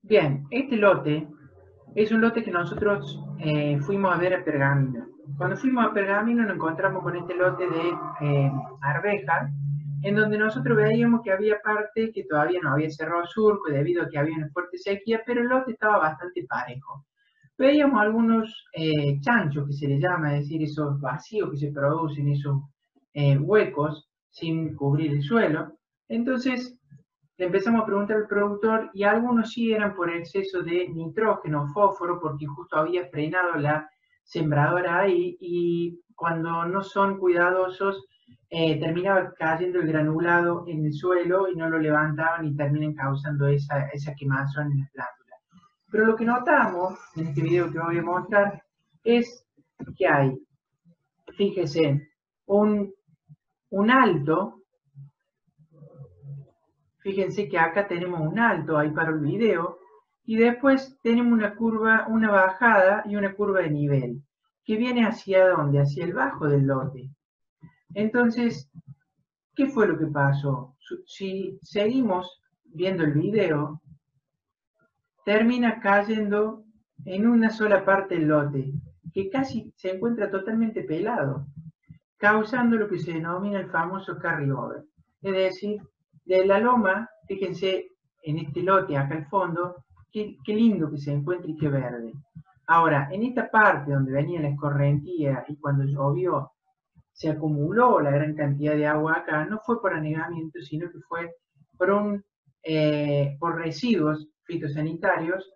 Bien, este lote es un lote que nosotros fuimos a ver a Pergamino. Cuando fuimos a Pergamino nos encontramos con este lote de arveja, en donde nosotros veíamos que había parte que todavía no había cerrado surco debido a que había una fuerte sequía, pero el lote estaba bastante parejo. Veíamos algunos chanchos que se les llama, es decir, esos vacíos que se producen, esos huecos sin cubrir el suelo. Entonces le empezamos a preguntar al productor y algunos sí eran por exceso de nitrógeno, fósforo, porque justo había frenado la sembradora ahí y cuando no son cuidadosos terminaba cayendo el granulado en el suelo y no lo levantaban y terminan causando esa quemazón en las plántulas. Pero lo que notamos en este video que voy a mostrar es que hay, fíjese, un alto. Fíjense que acá tenemos un alto, ahí para el video, y después tenemos una curva, una bajada y una curva de nivel, que viene hacia dónde, hacia el bajo del lote. Entonces, ¿qué fue lo que pasó? Si seguimos viendo el video, termina cayendo en una sola parte del lote, que casi se encuentra totalmente pelado, causando lo que se denomina el famoso carryover. Es decir, de la loma, fíjense en este lote acá al fondo, qué lindo que se encuentra y qué verde. Ahora, en esta parte donde venía la escorrentía y cuando llovió se acumuló la gran cantidad de agua acá, no fue por anegamiento, sino que fue por residuos fitosanitarios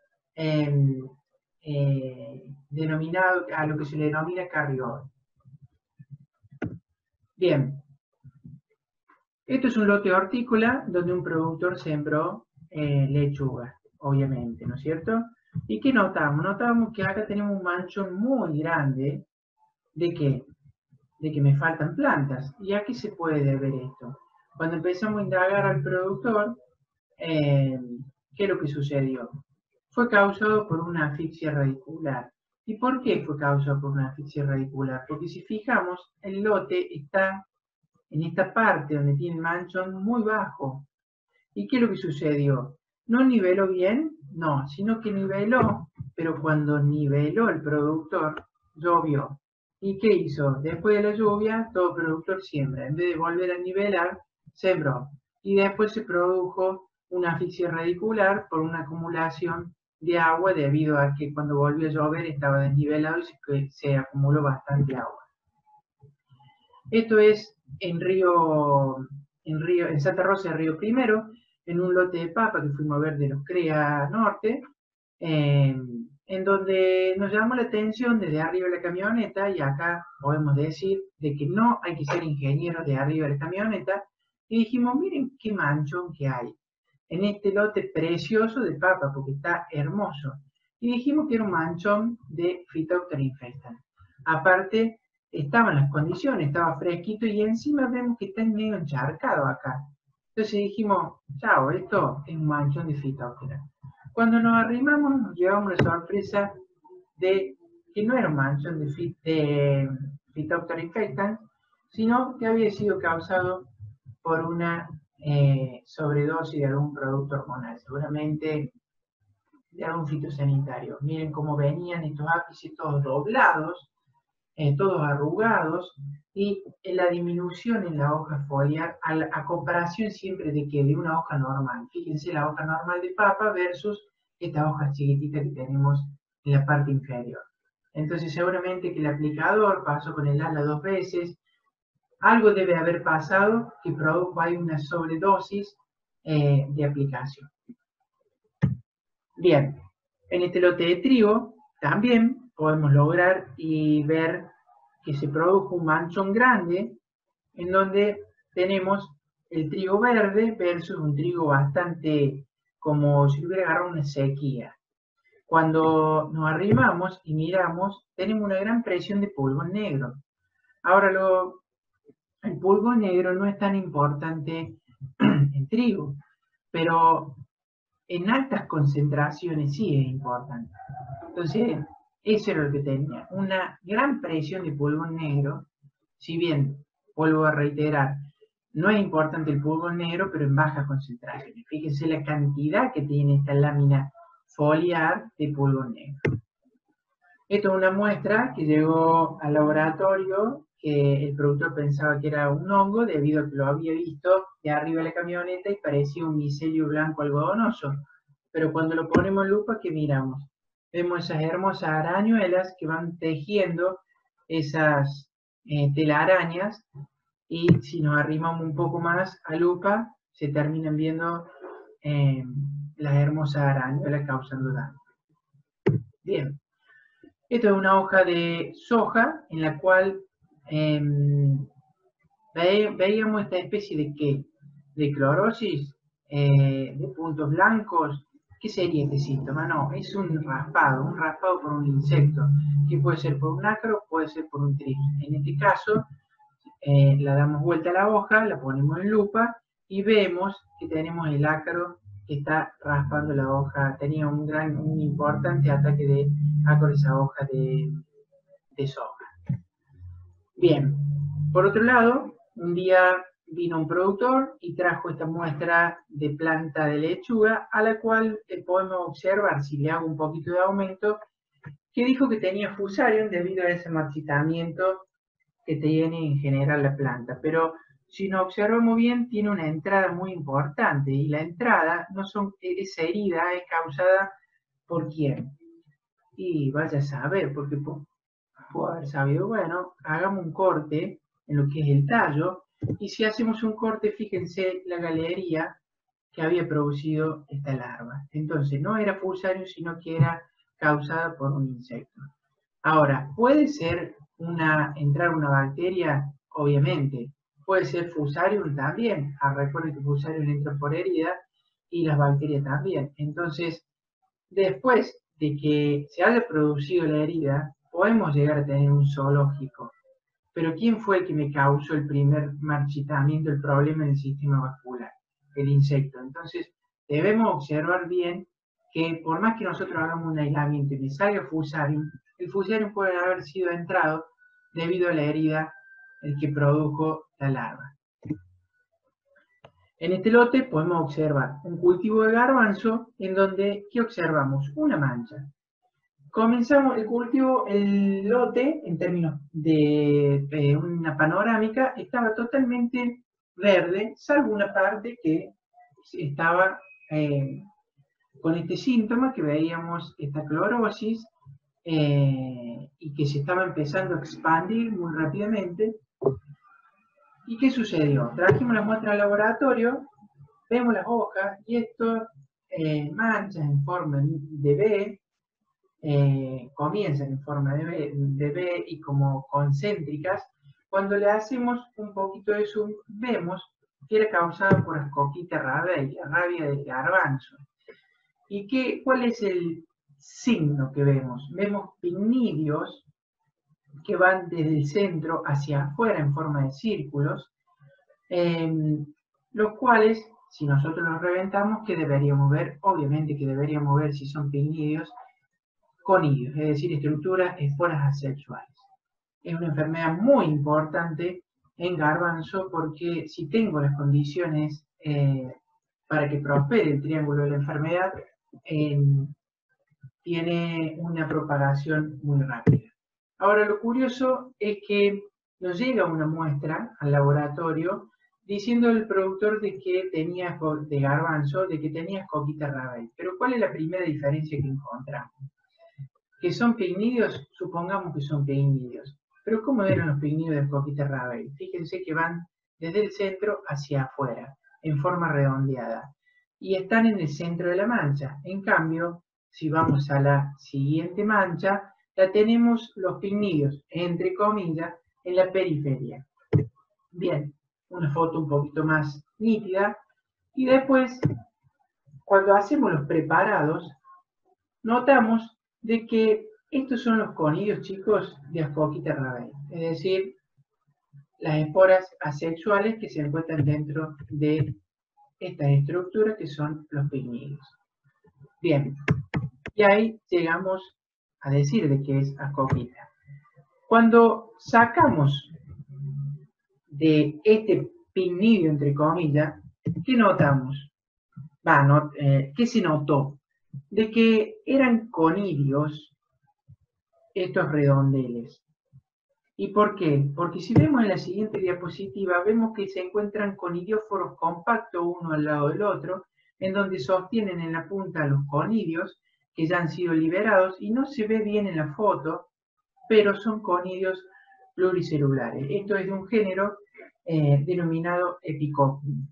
denominado a lo que se le denomina carryover. Bien, esto es un lote hortícola donde un productor sembró lechuga, obviamente, ¿no es cierto? ¿Y qué notamos? Notamos que acá tenemos un manchón muy grande. ¿De qué? De que me faltan plantas. ¿Y a qué se puede deber esto? Cuando empezamos a indagar al productor, ¿qué es lo que sucedió? Fue causado por una asfixia radicular. ¿Y por qué fue causado por una asfixia radicular? Porque si fijamos, el lote está en esta parte donde tiene el manchón muy bajo. ¿Y qué es lo que sucedió? ¿No niveló bien? No, sino que niveló, pero cuando niveló el productor, llovió. ¿Y qué hizo? Después de la lluvia, todo productor siembra. En vez de volver a nivelar, sembró. Y después se produjo una asfixia radicular por una acumulación de agua debido a que cuando volvió a llover estaba desnivelado y se acumuló bastante agua. Esto es en Santa Rosa de Río Primero, en un lote de papa que fuimos a ver de los CREA Norte, en donde nos llamó la atención desde arriba de la camioneta, y acá podemos decir de que no hay que ser ingeniero de arriba de la camioneta, y dijimos, miren qué manchón que hay en este lote precioso de papa, porque está hermoso. Y dijimos que era un manchón de Phytophthora infestans. Aparte, estaban las condiciones, estaba fresquito y encima vemos que está medio encharcado acá. Entonces dijimos, chao, esto es un manchón de Phytophthora. Cuando nos arrimamos nos llevamos la sorpresa de que no era un manchón de Phytophthora infestans, sino que había sido causado por una sobredosis de algún producto hormonal, seguramente de algún fitosanitario. Miren cómo venían estos ápices todos doblados, todos arrugados, y en la disminución en la hoja foliar, a comparación siempre de que de una hoja normal. Fíjense la hoja normal de papa versus esta hoja chiquitita que tenemos en la parte inferior. Entonces seguramente que el aplicador pasó con el ala 2 veces, algo debe haber pasado que produjo ahí una sobredosis de aplicación. Bien, en este lote de trigo también podemos lograr y ver que se produjo un manchón grande en donde tenemos el trigo verde versus un trigo bastante como si hubiera agarrado una sequía. Cuando nos arrimamos y miramos, tenemos una gran presión de pulgón negro. Ahora, el pulgón negro no es tan importante en trigo, pero en altas concentraciones sí es importante. Entonces, eso era lo que tenía, una gran presión de pulgón negro, si bien, vuelvo a reiterar, no es importante el pulgón negro, pero en bajas concentraciones. Fíjense la cantidad que tiene esta lámina foliar de pulgón negro. Esto es una muestra que llegó al laboratorio, que el productor pensaba que era un hongo debido a que lo había visto de arriba de la camioneta y parecía un micelio blanco algodonoso. Pero cuando lo ponemos en lupa, ¿qué miramos? Vemos esas hermosas arañuelas que van tejiendo esas telarañas, y si nos arrimamos un poco más a lupa, se terminan viendo las hermosas arañuelas causando daño. Bien. Esto es una hoja de soja en la cual veíamos esta especie de ¿qué? De clorosis, de puntos blancos. ¿Qué sería este síntoma? No, es un raspado por un insecto, que puede ser por un ácaro, puede ser por un trips. En este caso, la damos vuelta a la hoja, la ponemos en lupa y vemos que tenemos el ácaro que está raspando la hoja. Tenía un importante ataque de ácaro esa hoja de soja. Bien, por otro lado, un día vino un productor y trajo esta muestra de planta de lechuga, a la cual podemos observar, si le hago un poquito de aumento, que dijo que tenía fusarium debido a ese marchitamiento que tiene en general la planta. Pero si nos observamos bien, tiene una entrada muy importante, y la entrada, esa herida es causada ¿por quién? Y vaya a saber, porque puedo haber sabido, bueno, hagamos un corte en lo que es el tallo, y si hacemos un corte, fíjense la galería que había producido esta larva. Entonces, no era fusarium, sino que era causada por un insecto. Ahora, ¿puede ser entrar una bacteria? Obviamente. Puede ser fusarium también. Recuerden que fusarium entra por herida y las bacterias también. Entonces, después de que se haya producido la herida, podemos llegar a tener un zoológico. Pero ¿quién fue el que me causó el primer marchitamiento, el problema en el sistema vascular? El insecto. Entonces, debemos observar bien que por más que nosotros hagamos un aislamiento y me salga fusarium, el fusarium puede haber sido entrado debido a la herida el que produjo la larva. En este lote podemos observar un cultivo de garbanzo en donde, ¿qué observamos? Una mancha. Comenzamos el cultivo, el lote, en términos de una panorámica, estaba totalmente verde, salvo una parte que estaba con este síntoma, que veíamos esta clorosis, y que se estaba empezando a expandir muy rápidamente. ¿Y qué sucedió? Trajimos la muestra al laboratorio, vemos las hojas, y esto manchas en forma de B, comienzan en forma de B y como concéntricas. Cuando le hacemos un poquito de zoom, vemos que era causada por Ascophyta rabeyi, la rabia del garbanzo. ¿Y cuál es el signo que vemos? Vemos pinnidios que van desde el centro hacia afuera en forma de círculos, los cuales, si nosotros los reventamos, ¿qué deberíamos ver? Obviamente que deberíamos ver si son pinnidios conidios, es decir, estructuras esporas asexuales. Es una enfermedad muy importante en garbanzo, porque si tengo las condiciones para que prospere el triángulo de la enfermedad, tiene una propagación muy rápida. Ahora, lo curioso es que nos llega una muestra al laboratorio diciendo el productor de que tenía, de garbanzo, de que tenía Ascophyta rabeyi. Pero ¿cuál es la primera diferencia que encontramos? ¿Que son pinnidios? Supongamos que son pinnidios. Pero ¿cómo eran los pinnidios de Ascophyta rabeyi? Fíjense que van desde el centro hacia afuera, en forma redondeada, y están en el centro de la mancha. En cambio, si vamos a la siguiente mancha, la tenemos los pinnidios, entre comillas, en la periferia. Bien, una foto un poquito más nítida. Y después, cuando hacemos los preparados, notamos de que estos son los conidios, chicos, de Ascophyta rabeyi. Es decir, las esporas asexuales que se encuentran dentro de estas estructuras que son los pinnidios. Bien, y ahí llegamos a decir de qué es Ascophyta. Cuando sacamos de este pinnidio, entre comillas, ¿qué notamos? ¿Qué se notó? de que eran conidios estos redondeles. ¿Y por qué? Porque si vemos en la siguiente diapositiva, vemos que se encuentran conidióforos compactos uno al lado del otro, en donde sostienen en la punta los conidios que ya han sido liberados, y no se ve bien en la foto, pero son conidios pluricelulares. Esto es de un género denominado Epicopum.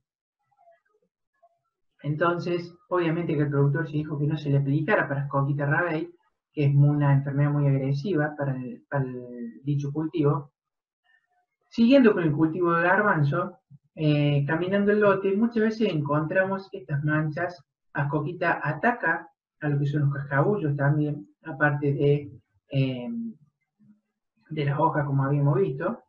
Entonces, obviamente que el productor se dijo que no se le aplicara para Coquita rabei, que es una enfermedad muy agresiva para el dicho cultivo. Siguiendo con el cultivo de garbanzo, caminando el lote, muchas veces encontramos estas manchas. Ascoquita ataca a lo que son los cascabullos también, aparte de la hoja, como habíamos visto,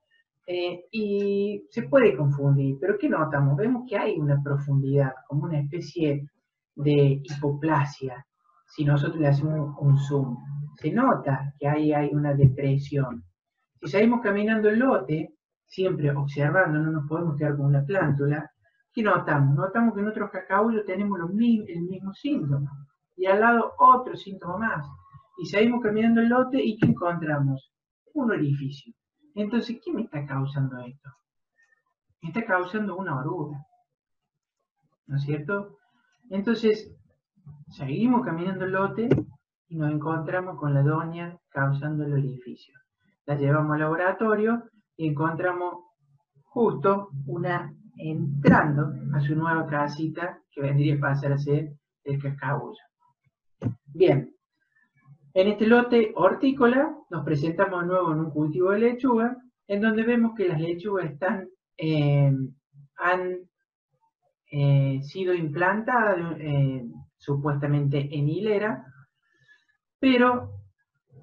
y se puede confundir. Pero ¿qué notamos? Vemos que hay una profundidad, como una especie de hipoplasia. Si nosotros le hacemos un zoom, se nota que ahí hay una depresión. Si seguimos caminando el lote, siempre observando, no nos podemos quedar con una plántula, ¿qué notamos? Notamos que en otros cascabullos tenemos el mismo síntoma, y al lado otro síntoma más. Y seguimos caminando el lote, ¿y qué encontramos? Un orificio. Entonces, ¿qué me está causando esto? Me está causando una oruga, ¿no es cierto? Entonces, seguimos caminando el lote y nos encontramos con la doña causando el orificio. La llevamos al laboratorio y encontramos justo una entrando a su nueva casita que vendría a pasar a ser el cascabullo. Bien, en este lote hortícola nos presentamos de nuevo en un cultivo de lechuga, en donde vemos que las lechugas han sido implantadas supuestamente en hilera, pero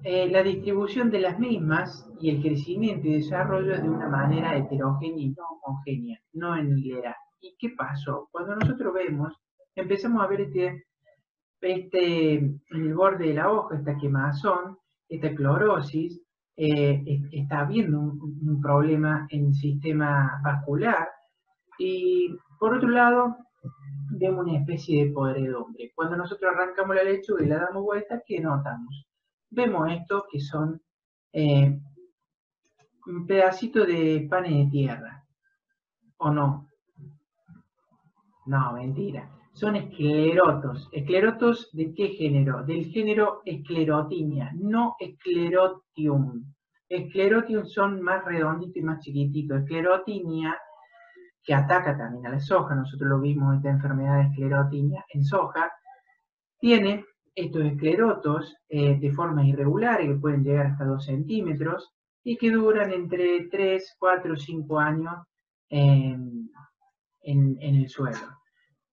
la distribución de las mismas y el crecimiento y desarrollo es de una manera heterogénea y no homogénea, no en hilera. ¿Y qué pasó? Cuando nosotros vemos, empezamos a ver en el borde de la hoja, esta quemazón, esta clorosis, está habiendo un problema en el sistema vascular, y por otro lado, vemos una especie de podredumbre. Cuando nosotros arrancamos la lechuga y la damos vuelta, ¿qué notamos? Vemos esto que son un pedacito de panes de tierra, ¿o no? No, mentira. Son esclerotos. ¿Esclerotos de qué género? Del género Sclerotinia, no Sclerotium. Sclerotium son más redonditos y más chiquititos. Sclerotinia, que ataca también a la soja, nosotros lo vimos, esta enfermedad de esclerotinia en soja, tiene estos esclerotos de formas irregulares que pueden llegar hasta 2 centímetros y que duran entre 3, 4, 5 años en el suelo.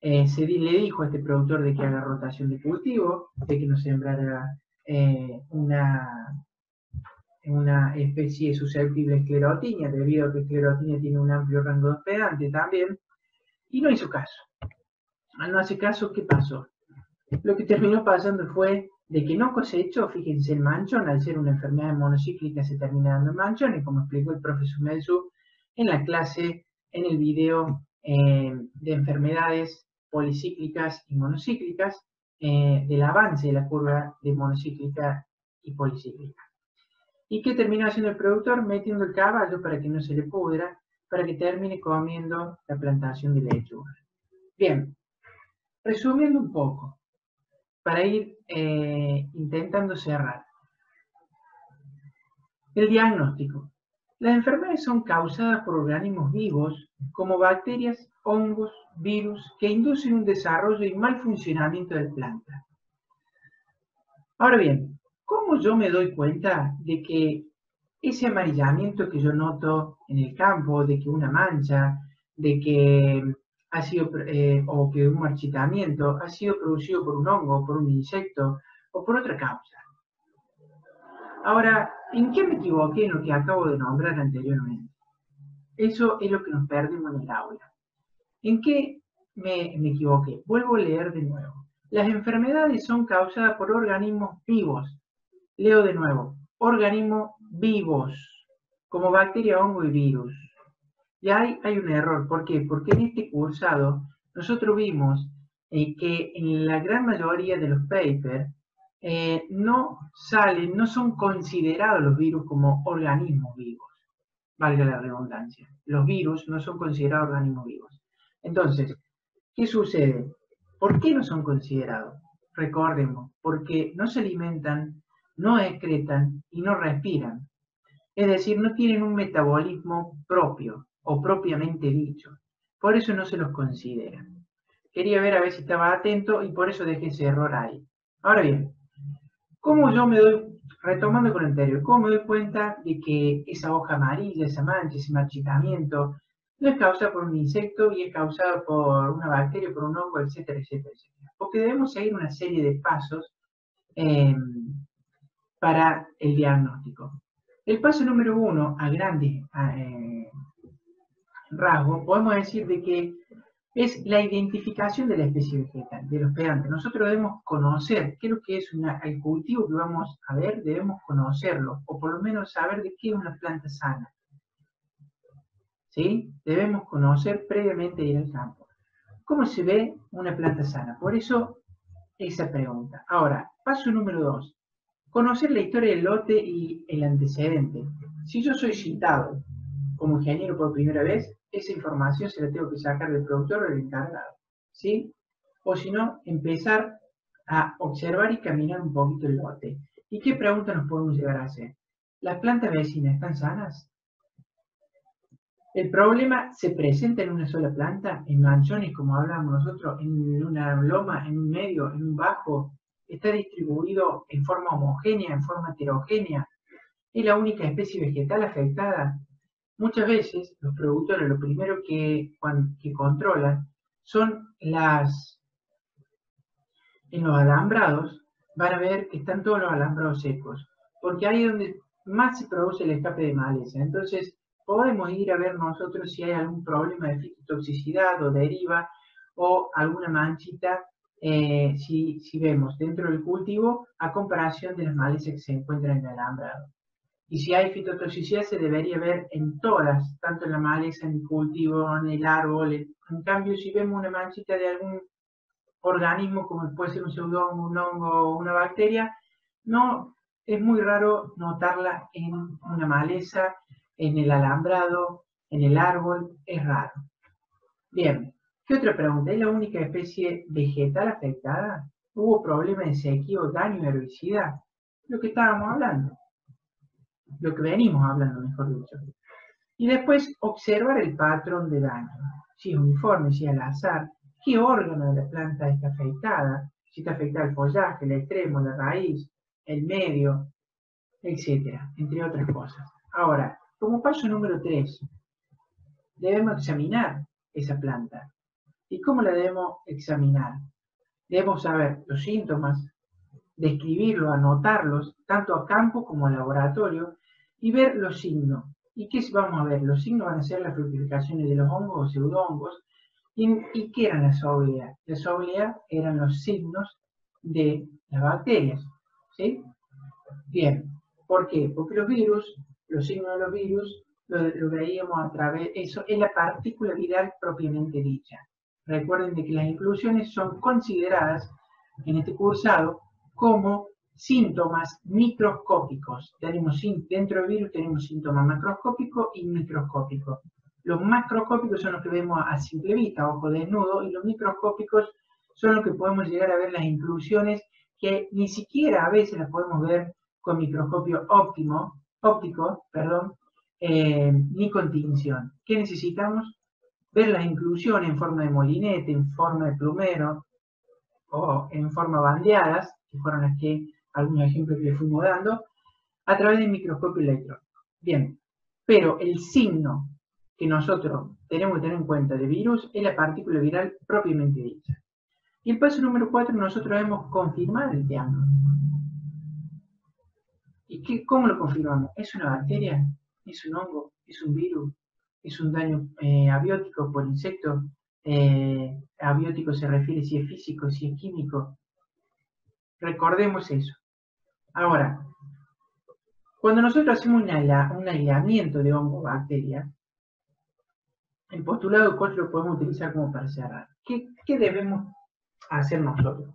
Le dijo a este productor de que haga rotación de cultivo, de que no sembrara una especie susceptible de esclerotinia, debido a que esclerotinia tiene un amplio rango de hospedante también, y no hizo caso. Al no hacer caso, ¿qué pasó? Lo que terminó pasando fue de que no cosechó, fíjense, el manchón, al ser una enfermedad monocíclica se termina dando el manchón, y como explicó el profesor Melsu en la clase, en el video de enfermedades policíclicas y monocíclicas, del avance de la curva de monocíclica y policíclica. ¿Y qué terminó haciendo el productor? Metiendo el caballo para que no se le pudra, para que termine comiendo la plantación de lechuga. Bien, resumiendo un poco, para ir intentando cerrar. El diagnóstico. Las enfermedades son causadas por organismos vivos, como bacterias, hongos, virus, que inducen un desarrollo y mal funcionamiento de la planta. Ahora bien, ¿cómo yo me doy cuenta de que ese amarillamiento que yo noto en el campo, de que una mancha, de que ha sido, o que un marchitamiento ha sido producido por un hongo, por un insecto o por otra causa? Ahora, ¿en qué me equivoqué en lo que acabo de nombrar anteriormente? Eso es lo que nos perdimos en el aula. ¿En qué me equivoqué? Vuelvo a leer de nuevo. Las enfermedades son causadas por organismos vivos. Leo de nuevo. Organismos vivos, como bacteria, hongo y virus. Y hay un error. ¿Por qué? Porque en este cursado nosotros vimos que en la gran mayoría de los papers no son considerados los virus como organismos vivos, valga la redundancia. Los virus no son considerados organismos vivos. Entonces, ¿qué sucede? ¿Por qué no son considerados? Recordemos, porque no se alimentan, no excretan y no respiran. Es decir, no tienen un metabolismo propio o propiamente dicho. Por eso no se los considera. Quería ver a ver si estaba atento y por eso dejé ese error ahí. Ahora bien, ¿cómo yo me doy, retomando con el anterior, cómo me doy cuenta de que esa hoja amarilla, esa mancha, ese marchitamiento, no es causada por un insecto y es causada por una bacteria, por un hongo, etcétera, etcétera, etcétera? Porque debemos seguir una serie de pasos para el diagnóstico. El paso número 1, a grandes rasgos, podemos decir de que es la identificación de la especie vegetal, del hospedante. Nosotros debemos conocer qué es lo que es el cultivo que vamos a ver, debemos conocerlo, o por lo menos saber de qué es una planta sana. ¿Sí? Debemos conocer previamente ir al campo. ¿Cómo se ve una planta sana? Por eso, esa pregunta. Ahora, paso número 2. Conocer la historia del lote y el antecedente. Si yo soy citado como ingeniero por primera vez, esa información se la tengo que sacar del productor o del encargado, ¿sí? O si no, empezar a observar y caminar un poquito el lote. ¿Y qué preguntas nos podemos llegar a hacer? ¿Las plantas vecinas están sanas? ¿El problema se presenta en una sola planta, en manchones, como hablábamos nosotros, en una loma, en un medio, en un bajo? ¿Está distribuido en forma homogénea, en forma heterogénea? ¿Es la única especie vegetal afectada? Muchas veces los productores lo primero que controlan son en los alambrados, van a ver que están todos los alambrados secos, porque ahí es donde más se produce el escape de maleza. Entonces, podemos ir a ver nosotros si hay algún problema de fitotoxicidad o deriva o alguna manchita, si vemos dentro del cultivo a comparación de las malezas que se encuentran en el alambrado. Y si hay fitotoxicidad se debería ver en todas, tanto en la maleza, en el cultivo, en el árbol. En cambio, si vemos una manchita de algún organismo, como puede ser un pseudongo, un hongo o una bacteria, no es muy raro notarla en una maleza, en el alambrado, en el árbol, es raro. Bien, ¿qué otra pregunta? ¿Es la única especie vegetal afectada? ¿Hubo problemas de sequía o daño herbicida? Lo que estábamos hablando. Lo que venimos hablando, mejor dicho. Y después observar el patrón de daño, si es uniforme, si es al azar, qué órgano de la planta está afectada, si está afectada el follaje, el extremo, la raíz, el medio, etcétera, entre otras cosas. Ahora, como paso número 3, debemos examinar esa planta. ¿Y cómo la debemos examinar? Debemos saber los síntomas, describirlos, anotarlos, tanto a campo como a laboratorio, y ver los signos. ¿Y qué vamos a ver? Los signos van a ser las fructificaciones de los hongos o pseudohongos. ¿Y qué eran las obleas? Las obleas eran los signos de las bacterias. ¿Sí? Bien. ¿Por qué? Porque los virus, los signos de los virus, lo veíamos a través, eso es la partícula viral propiamente dicha. Recuerden de que las inclusiones son consideradas en este cursado como síntomas microscópicos. Dentro del virus tenemos síntomas macroscópicos y microscópicos. Los macroscópicos son los que vemos a simple vista, ojo desnudo, y los microscópicos son los que podemos llegar a ver las inclusiones que ni siquiera a veces las podemos ver con microscopio óptico, ni con tinción. ¿Qué necesitamos? Ver las inclusiones en forma de molinete, en forma de plumero o en forma bandeadas, que fueron las que algunos ejemplos que les fuimos dando, a través del microscopio electrónico. Bien, pero el signo que nosotros tenemos que tener en cuenta de virus es la partícula viral propiamente dicha. Y el paso número 4, nosotros debemos confirmar el diagnóstico. ¿Y cómo lo confirmamos? ¿Es una bacteria? ¿Es un hongo? ¿Es un virus? ¿Es un daño abiótico por insecto? Abiótico se refiere si es físico, si es químico. Recordemos eso. Ahora, cuando nosotros hacemos un aislamiento de hongo o bacteria, el postulado 4 lo podemos utilizar como para cerrar. ¿Qué debemos hacer nosotros.